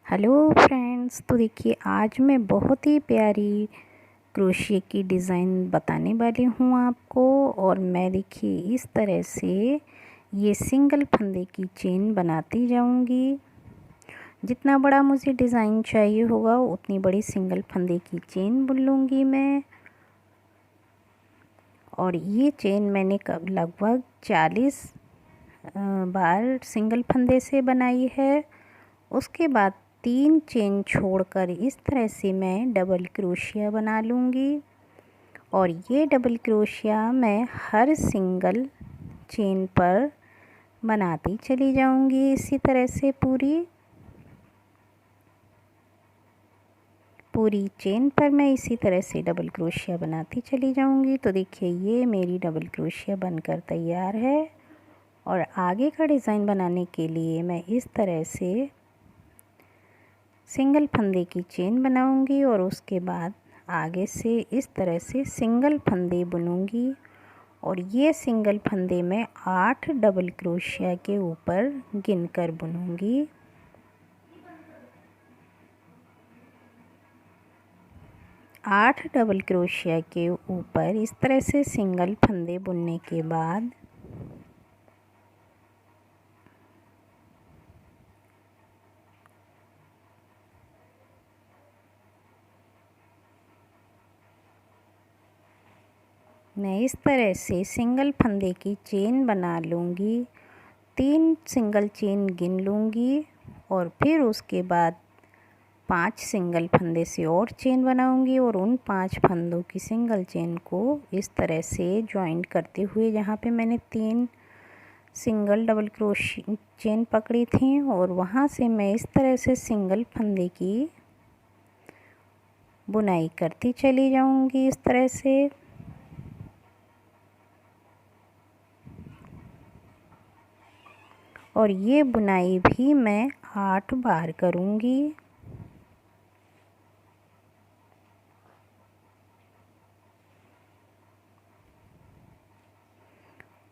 Hello friends, तो देखिए आज मैं बहुत ही प्यारी क्रोशिया की डिज़ाइन बताने वाली हूँ आपको। और मैं देखिए इस तरह से ये सिंगल फंदे की चेन बनाती जाऊँगी। जितना बड़ा मुझे डिज़ाइन चाहिए होगा उतनी बड़ी सिंगल फंदे की चेन बुन लूँगी मैं। और ये चेन मैंने लगभग 40 बार सिंगल फंदे से बनाई है। उसके बाद 3 चेन छोड़कर इस तरह से मैं डबल क्रोशिया बना लूँगी। और ये डबल क्रोशिया मैं हर सिंगल चेन पर बनाती चली जाऊँगी। इसी तरह से पूरी चेन पर मैं इसी तरह से डबल क्रोशिया बनाती चली जाऊँगी। तो देखिए ये मेरी डबल क्रोशिया बनकर तैयार है। और आगे का डिज़ाइन बनाने के लिए मैं इस तरह से सिंगल फंदे की चेन बनाऊंगी और उसके बाद आगे से इस तरह से सिंगल फंदे बुनूंगी। और ये सिंगल फंदे मैं 8 डबल क्रोशिया के ऊपर गिनकर बुनूंगी। आठ डबल क्रोशिया के ऊपर इस तरह से सिंगल फंदे बुनने के बाद मैं इस तरह से सिंगल फंदे की चेन बना लूँगी। 3 सिंगल चेन गिन लूँगी और फिर उसके बाद 5 सिंगल फंदे से और चेन बनाऊँगी। और उन 5 फंदों की सिंगल चेन को इस तरह से जॉइंट करते हुए, जहाँ पे मैंने 3 सिंगल डबल क्रोशिया चेन पकड़ी थी, और वहाँ से मैं इस तरह से सिंगल फंदे की बुनाई करती चली जाऊँगी इस तरह से। और ये बुनाई भी मैं 8 बार करूँगी।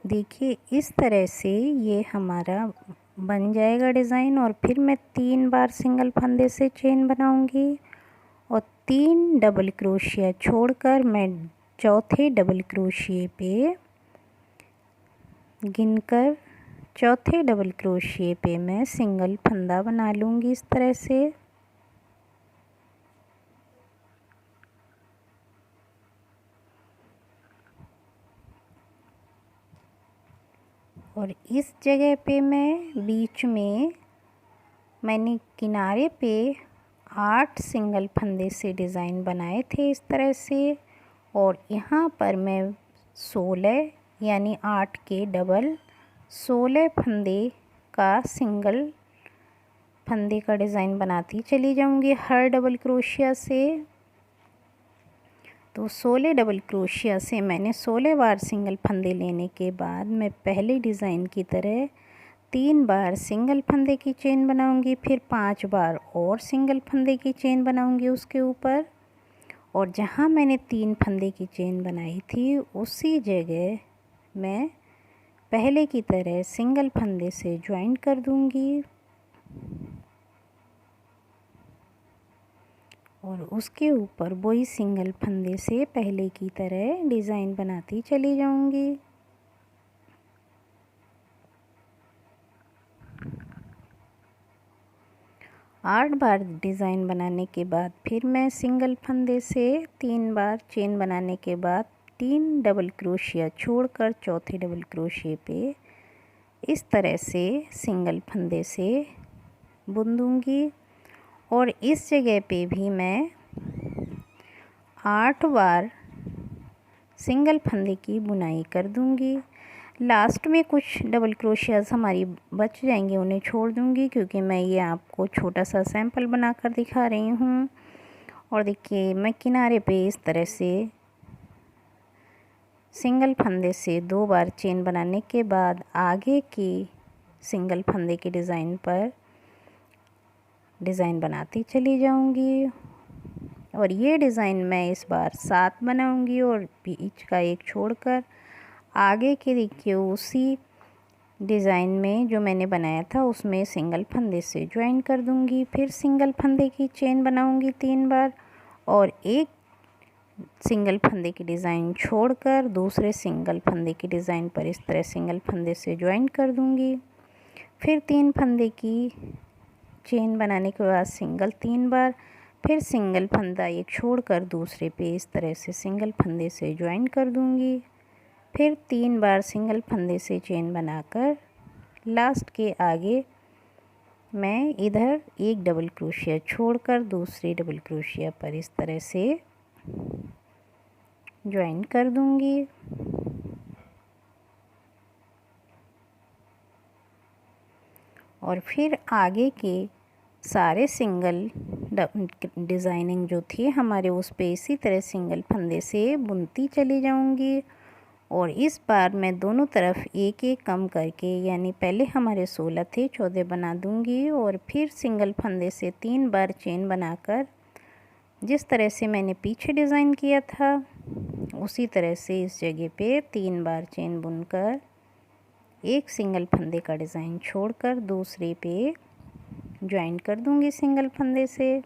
देखिए इस तरह से ये हमारा बन जाएगा डिज़ाइन। और फिर मैं 3 बार सिंगल फंदे से चेन बनाऊँगी और 3 डबल क्रोशिया छोड़कर मैं चौथे डबल क्रोशिए पे गिनकर चौथे डबल क्रोशिए पे मैं सिंगल फंदा बना लूँगी इस तरह से। और इस जगह पे मैं बीच में मैंने किनारे पे 8 सिंगल फंदे से डिज़ाइन बनाए थे इस तरह से। और यहाँ पर मैं 16 यानी 8 के डबल 16 फंदे का सिंगल फंदे का डिज़ाइन बनाती चली जाऊँगी हर डबल क्रोशिया से। तो 16 डबल क्रोशिया से मैंने 16 बार सिंगल फंदे लेने के बाद मैं पहले डिज़ाइन की तरह 3 बार सिंगल फंदे की चेन बनाऊंगी, फिर 5 बार और सिंगल फंदे की चेन बनाऊंगी उसके ऊपर। और जहाँ मैंने 3 फंदे की चेन बनाई थी उसी जगह मैं पहले की तरह सिंगल फंदे से ज्वाइन कर दूंगी और उसके ऊपर वही सिंगल फंदे से पहले की तरह डिज़ाइन बनाती चली जाऊंगी। आठ बार डिज़ाइन बनाने के बाद फिर मैं सिंगल फंदे से 3 बार चेन बनाने के बाद 3 डबल क्रोशिया छोड़कर चौथे डबल क्रोशिए पे इस तरह से सिंगल फंदे से बुन दूंगी। और इस जगह पे भी मैं 8 बार सिंगल फंदे की बुनाई कर दूंगी। लास्ट में कुछ डबल क्रोशियाज हमारी बच जाएंगे, उन्हें छोड़ दूंगी क्योंकि मैं ये आपको छोटा सा सैंपल बनाकर दिखा रही हूँ। और देखिए मैं किनारे पे इस तरह से सिंगल फंदे से 2 बार चेन बनाने के बाद आगे की सिंगल फंदे के डिज़ाइन पर डिज़ाइन बनाती चली जाऊंगी। और ये डिज़ाइन मैं इस बार 7 बनाऊंगी और बीच का एक छोड़कर आगे के देखिए उसी डिज़ाइन में जो मैंने बनाया था उसमें सिंगल फंदे से ज्वाइन कर दूंगी। फिर सिंगल फंदे की चेन बनाऊंगी 3 बार और एक सिंगल फंदे की डिज़ाइन छोड़कर दूसरे सिंगल फंदे की डिज़ाइन पर इस तरह सिंगल फंदे से ज्वाइन कर दूंगी। फिर 3 फंदे की चेन बनाने के बाद सिंगल 3 बार, फिर सिंगल फंदा एक छोड़कर दूसरे पे इस तरह से सिंगल फंदे से ज्वाइन कर दूंगी। फिर 3 बार सिंगल फंदे से चेन बनाकर लास्ट के आगे मैं इधर एक डबल क्रोशिया छोड़कर दूसरे डबल क्रोशिया पर इस तरह से ज्वाइन कर दूंगी। और फिर आगे के सारे सिंगल डिज़ाइनिंग जो थी हमारे उस पे इसी तरह सिंगल फंदे से बुनती चली जाऊंगी। और इस बार मैं दोनों तरफ एक एक कम करके, यानी पहले हमारे 16 थे 14 बना दूंगी और फिर सिंगल फंदे से 3 बार चेन बनाकर जिस तरह से मैंने पीछे डिज़ाइन किया था उसी तरह से इस जगह पे 3 बार चेन बुनकर एक सिंगल फंदे का डिज़ाइन छोड़कर दूसरे पे ज्वाइन कर दूंगी सिंगल फंदे से।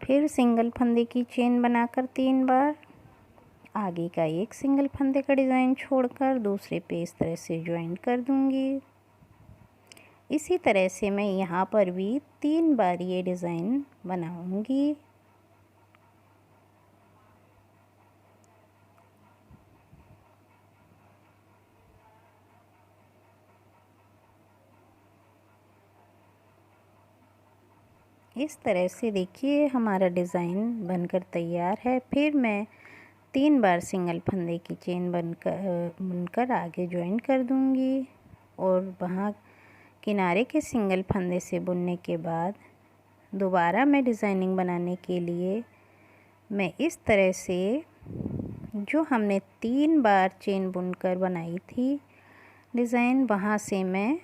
फिर सिंगल फंदे की चेन बनाकर 3 बार आगे का एक सिंगल फंदे का डिज़ाइन छोड़कर दूसरे पे इस तरह से ज्वाइन कर दूंगी। इसी तरह से मैं यहाँ पर भी 3 बार ये डिज़ाइन बनाऊंगी। इस तरह से देखिए हमारा डिज़ाइन बनकर तैयार है। फिर मैं 3 बार सिंगल फंदे की चेन बुनकर आगे ज्वाइन कर दूंगी और वहाँ किनारे के सिंगल फंदे से बुनने के बाद दोबारा मैं डिज़ाइनिंग बनाने के लिए मैं इस तरह से जो हमने 3 बार चेन बुनकर बनाई थी डिज़ाइन, वहाँ से मैं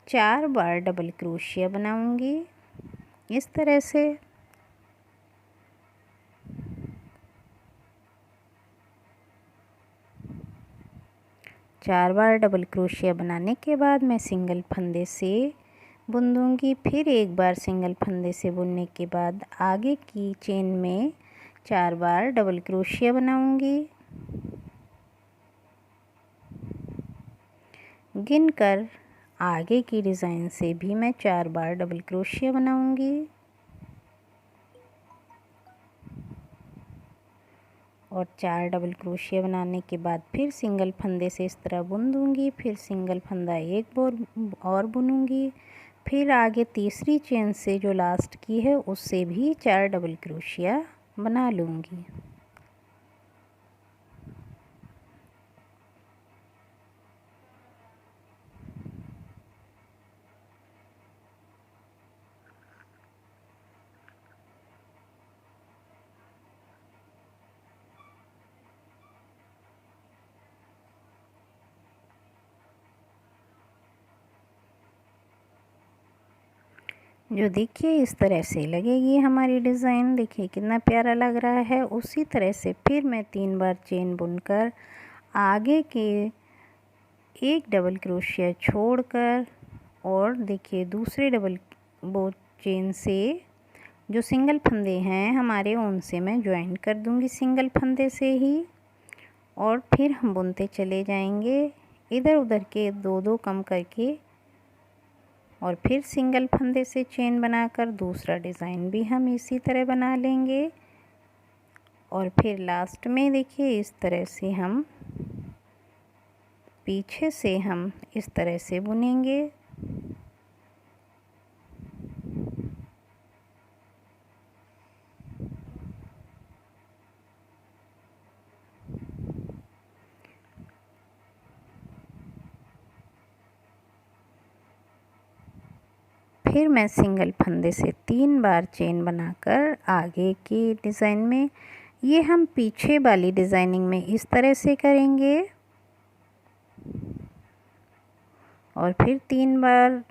4 बार डबल क्रोशिया बनाऊंगी इस तरह से। चार बार डबल क्रोशिया बनाने के बाद मैं सिंगल फंदे से बुन दूंगी। फिर एक बार सिंगल फंदे से बुनने के बाद आगे की चेन में 4 बार डबल क्रोशिया बनाऊंगी। गिनकर आगे की डिज़ाइन से भी मैं 4 बार डबल क्रोशिया बनाऊंगी और 4 डबल क्रोशिया बनाने के बाद फिर सिंगल फंदे से इस तरह बुन दूंगी। फिर सिंगल फंदा एक बार और बुनूंगी। फिर आगे तीसरी चेन से जो लास्ट की है उससे भी 4 डबल क्रोशिया बना लूँगी। जो देखिए इस तरह से लगेगी हमारी डिज़ाइन, देखिए कितना प्यारा लग रहा है। उसी तरह से फिर मैं 3 बार चेन बुनकर आगे के एक डबल क्रोशिया छोड़कर और देखिए दूसरे डबल वो चेन से जो सिंगल फंदे हैं हमारे उनसे मैं ज्वाइन कर दूंगी सिंगल फंदे से ही। और फिर हम बुनते चले जाएंगे इधर उधर के 2-2 कम करके और फिर सिंगल फंदे से चेन बनाकर दूसरा डिज़ाइन भी हम इसी तरह बना लेंगे। और फिर लास्ट में देखिए इस तरह से हम पीछे से हम इस तरह से बुनेंगे। फिर मैं सिंगल फंदे से 3 बार चेन बनाकर आगे की डिज़ाइन में, ये हम पीछे वाली डिज़ाइनिंग में इस तरह से करेंगे और फिर 3 बार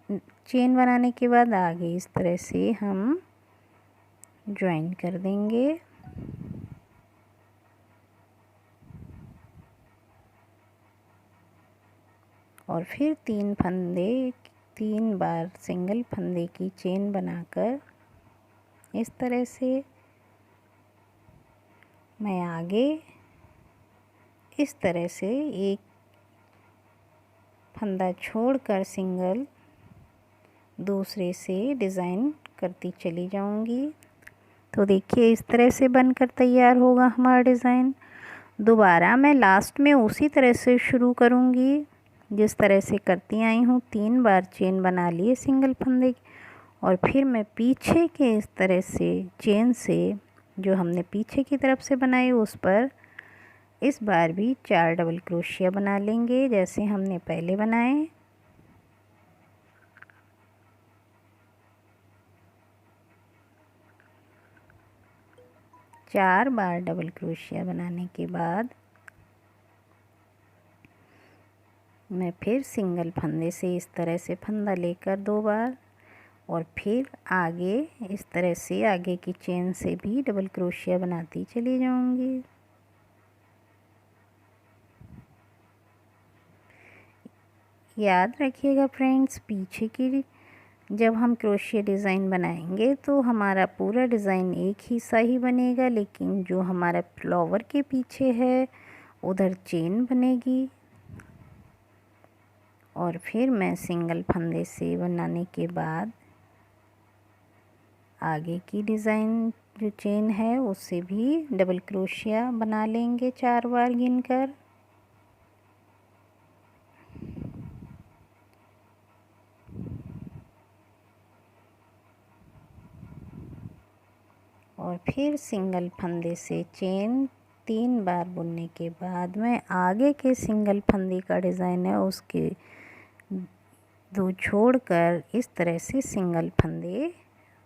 चेन बनाने के बाद आगे इस तरह से हम ज्वाइन कर देंगे। और फिर 3 बार सिंगल फंदे की चेन बनाकर इस तरह से मैं आगे इस तरह से एक फंदा छोड़कर सिंगल दूसरे से डिज़ाइन करती चली जाऊंगी। तो देखिए इस तरह से बनकर तैयार होगा हमारा डिज़ाइन। दोबारा मैं लास्ट में उसी तरह से शुरू करूंगी जिस तरह से करती आई हूँ। 3 बार चेन बना लिए सिंगल फंदे और फिर मैं पीछे के इस तरह से चेन से जो हमने पीछे की तरफ से बनाई उस पर इस बार भी 4 डबल क्रोशिया बना लेंगे जैसे हमने पहले बनाए। चार बार डबल क्रोशिया बनाने के बाद मैं फिर सिंगल फंदे से इस तरह से फंदा लेकर 2 बार और फिर आगे इस तरह से आगे की चेन से भी डबल क्रोशिया बनाती चली जाऊंगी। याद रखिएगा फ्रेंड्स, पीछे की जब हम क्रोशिया डिज़ाइन बनाएंगे तो हमारा पूरा डिज़ाइन एक ही सा ही बनेगा, लेकिन जो हमारा फ्लावर के पीछे है उधर चेन बनेगी। और फिर मैं सिंगल फंदे से बनाने के बाद आगे की डिज़ाइन जो चेन है उससे भी डबल क्रोशिया बना लेंगे 4 बार गिनकर। और फिर सिंगल फंदे से चेन 3 बार बुनने के बाद मैं आगे के सिंगल फंदे का डिज़ाइन है उसके 2 छोड़कर इस तरह से सिंगल फंदे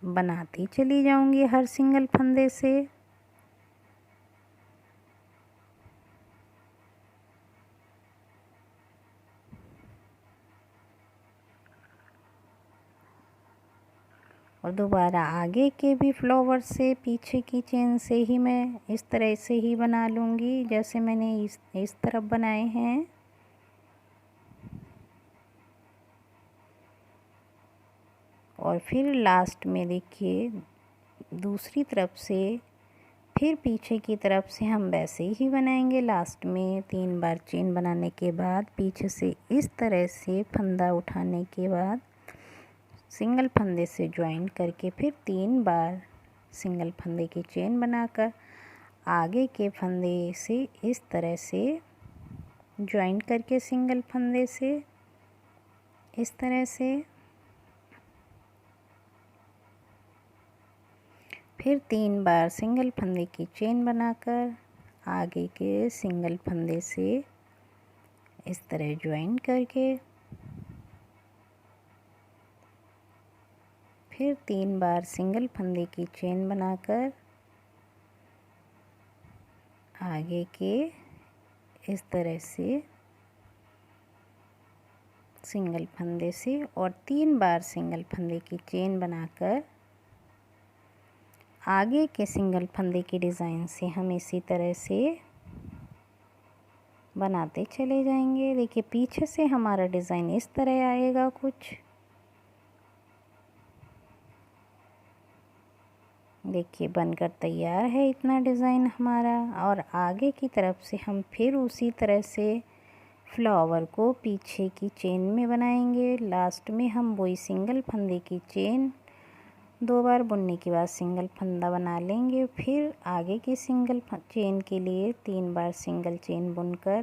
बनाती चली जाऊंगी हर सिंगल फंदे से। और दोबारा आगे के भी फ्लावर से पीछे की चेन से ही मैं इस तरह से ही बना लूँगी जैसे मैंने इस तरफ बनाए हैं। और फिर लास्ट में देखिए दूसरी तरफ से फिर पीछे की तरफ से हम वैसे ही बनाएंगे। लास्ट में 3 बार चेन बनाने के बाद पीछे से इस तरह से फंदा उठाने के बाद सिंगल फंदे से ज्वाइन करके फिर 3 बार सिंगल फंदे की चेन बनाकर आगे के फंदे से इस तरह से ज्वाइन करके सिंगल फंदे से इस तरह से फिर 3 बार सिंगल फंदे की चेन बनाकर आगे के सिंगल फंदे से इस तरह ज्वाइन करके फिर 3 बार सिंगल फंदे की चेन बनाकर आगे के इस तरह से सिंगल फंदे से और 3 बार सिंगल फंदे की चेन बनाकर आगे के सिंगल फंदे की डिज़ाइन से हम इसी तरह से बनाते चले जाएंगे। देखिए पीछे से हमारा डिज़ाइन इस तरह आएगा कुछ। देखिए बनकर तैयार है इतना डिज़ाइन हमारा। और आगे की तरफ से हम फिर उसी तरह से फ्लावर को पीछे की चेन में बनाएंगे। लास्ट में हम वही सिंगल फंदे की चेन 2 बार बुनने के बाद सिंगल फंदा बना लेंगे। फिर आगे की सिंगल चेन के लिए 3 बार सिंगल चेन बुनकर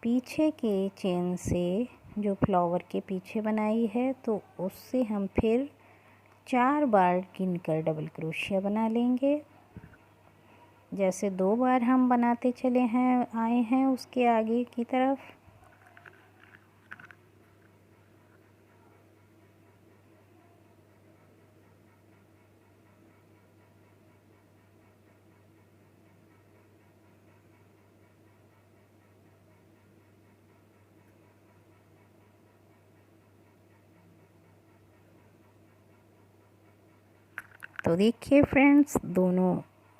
पीछे के चेन से जो फ्लावर के पीछे बनाई है तो उससे हम फिर 4 बार गिनकर डबल क्रोशिया बना लेंगे। जैसे 2 बार हम बनाते चले हैं आए हैं उसके आगे की तरफ। तो देखिए फ्रेंड्स दोनों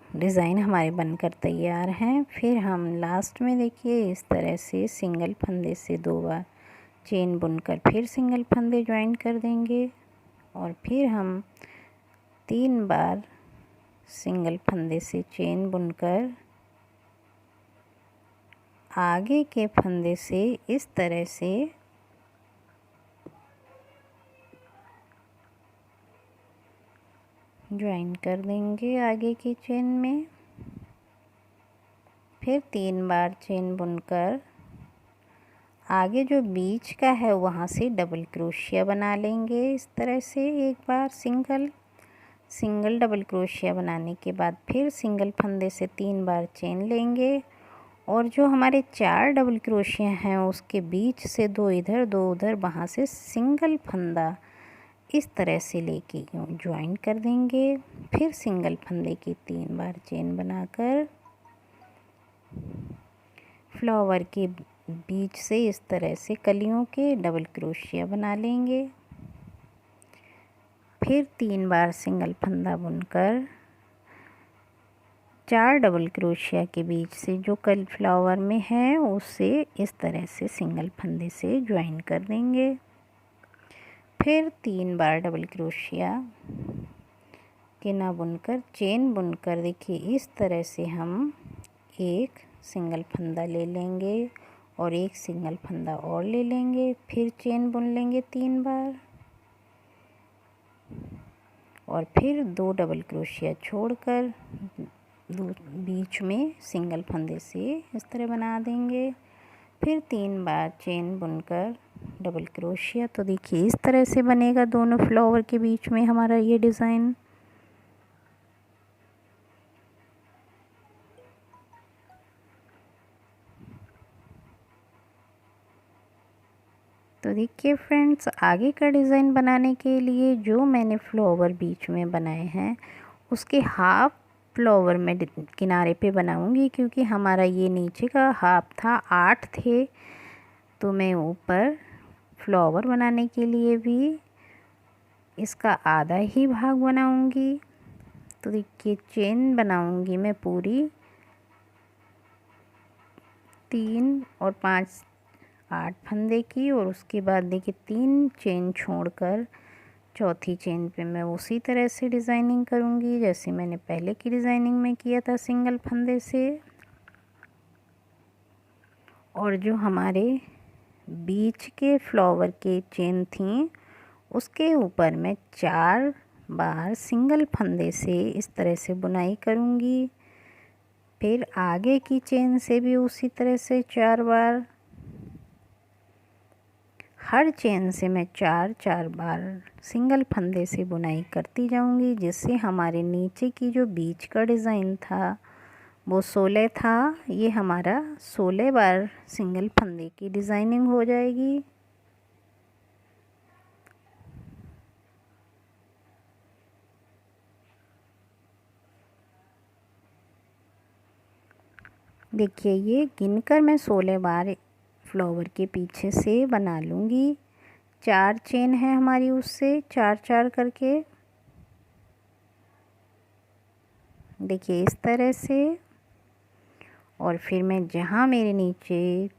डिज़ाइन हमारे बनकर तैयार हैं। फिर हम लास्ट में देखिए इस तरह से सिंगल फंदे से 2 बार चेन बुनकर फिर सिंगल फंदे ज्वाइन कर देंगे और फिर हम 3 बार सिंगल फंदे से चेन बुनकर आगे के फंदे से इस तरह से ज्वाइन कर देंगे आगे की चेन में। फिर 3 बार चेन बुनकर आगे जो बीच का है वहाँ से डबल क्रोशिया बना लेंगे इस तरह से। एक बार सिंगल डबल क्रोशिया बनाने के बाद फिर सिंगल फंदे से 3 बार चेन लेंगे और जो हमारे 4 डबल क्रोशिया हैं उसके बीच से 2 इधर 2 उधर वहाँ से सिंगल फंदा इस तरह से लेके ज्वाइन कर देंगे। फिर सिंगल फंदे की 3 बार चेन बनाकर फ्लावर के बीच से इस तरह से कलियों के डबल क्रोशिया बना लेंगे। फिर 3 बार सिंगल फंदा बुनकर 4 डबल क्रोशिया के बीच से जो कल फ्लावर में है उससे इस तरह से सिंगल फंदे से ज्वाइन कर देंगे। फिर 3 बार डबल क्रोशिया के ना बुनकर चेन बुनकर देखिए इस तरह से हम एक सिंगल फंदा ले लेंगे और एक सिंगल फंदा और ले लेंगे। फिर चेन बुन लेंगे 3 बार और फिर 2 डबल क्रोशिया छोड़कर बीच में सिंगल फंदे से इस तरह बना देंगे। फिर 3 बार चेन बुनकर डबल क्रोशिया। तो देखिए इस तरह से बनेगा दोनों फ्लावर के बीच में हमारा ये डिज़ाइन। तो देखिए फ्रेंड्स, आगे का डिज़ाइन बनाने के लिए जो मैंने फ्लावर बीच में बनाए हैं उसके हाफ फ्लावर में किनारे पे बनाऊंगी, क्योंकि हमारा ये नीचे का हाफ था 8 थे, तो मैं ऊपर फ्लावर बनाने के लिए भी इसका आधा ही भाग बनाऊंगी। तो देखिए चेन बनाऊंगी मैं पूरी 3 और 5 8 फंदे की, और उसके बाद देखिए 3 चेन छोड़कर चौथी चेन पे मैं उसी तरह से डिज़ाइनिंग करूँगी जैसे मैंने पहले की डिज़ाइनिंग में किया था सिंगल फंदे से। और जो हमारे बीच के फ्लावर के चेन थी उसके ऊपर मैं 4 बार सिंगल फंदे से इस तरह से बुनाई करूँगी। फिर आगे की चेन से भी उसी तरह से 4 बार, हर चेन से मैं 4 बार सिंगल फंदे से बुनाई करती जाऊंगी, जिससे हमारे नीचे की जो बीच का डिज़ाइन था वो 16 था, ये हमारा 16 बार सिंगल फंदे की डिज़ाइनिंग हो जाएगी। देखिए ये गिनकर मैं 16 बार फ्लावर के पीछे से बना लूँगी। 4 चेन है हमारी, उससे 4 करके देखिए इस तरह से। और फिर मैं जहाँ मेरे नीचे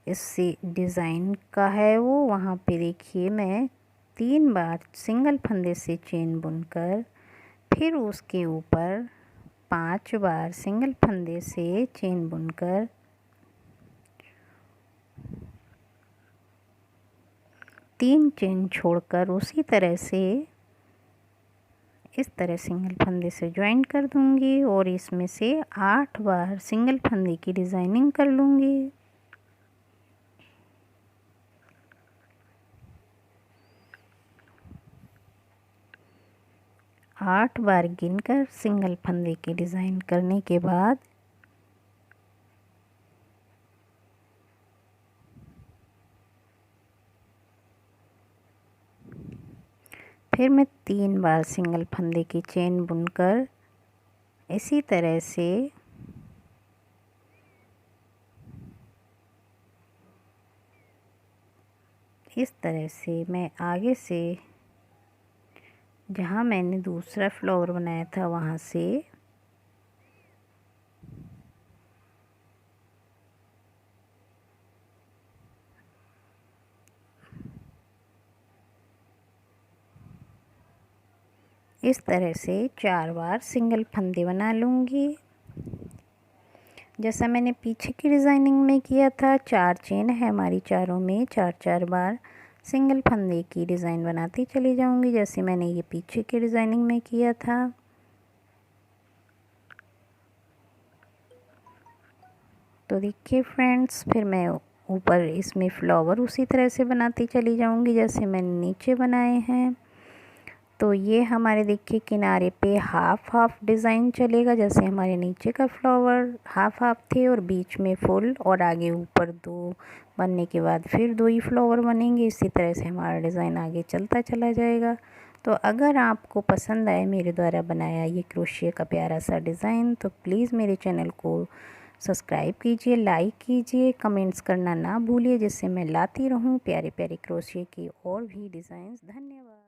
इससे डिज़ाइन का है वो वहाँ पे देखिए मैं 3 बार सिंगल फंदे से चेन बुनकर फिर उसके ऊपर 5 बार सिंगल फंदे से चेन बुनकर तीन चेन छोड़कर उसी तरह से इस तरह सिंगल फंदे से ज्वाइन कर दूंगी और इसमें से 8 बार सिंगल फंदे की डिज़ाइनिंग कर लूँगी। आठ बार गिनकर सिंगल फंदे की डिज़ाइन करने के बाद फिर मैं 3 बार सिंगल फंदे की चेन बुनकर इसी तरह से इस तरह से मैं आगे से जहाँ मैंने दूसरा फ्लावर बनाया था वहाँ से इस तरह से 4 बार सिंगल फंदे बना लूँगी। जैसा मैंने पीछे की डिज़ाइनिंग में किया था, 4 चेन है हमारी, चारों में 4-4 बार सिंगल फंदे की डिज़ाइन बनाती चली जाऊँगी, जैसे मैंने ये पीछे की डिज़ाइनिंग में किया था। तो देखिए फ्रेंड्स, फिर मैं ऊपर इसमें फ्लावर उसी तरह से बनाती चली जाऊँगी जैसे मैंने नीचे बनाए हैं। तो ये हमारे देखिए किनारे पे हाफ डिज़ाइन चलेगा, जैसे हमारे नीचे का फ्लावर हाफ थे और बीच में फुल और आगे ऊपर 2 बनने के बाद फिर 2 ही फ्लावर बनेंगे। इसी तरह से हमारा डिज़ाइन आगे चलता चला जाएगा। तो अगर आपको पसंद आए मेरे द्वारा बनाया ये क्रोशिया का प्यारा सा डिज़ाइन, तो प्लीज़ मेरे चैनल को सब्सक्राइब कीजिए, लाइक कीजिए, कमेंट्स करना ना भूलिए, जिससे मैं लाती रहूं प्यारे प्यारे क्रोशिया की और भी डिज़ाइंस। धन्यवाद।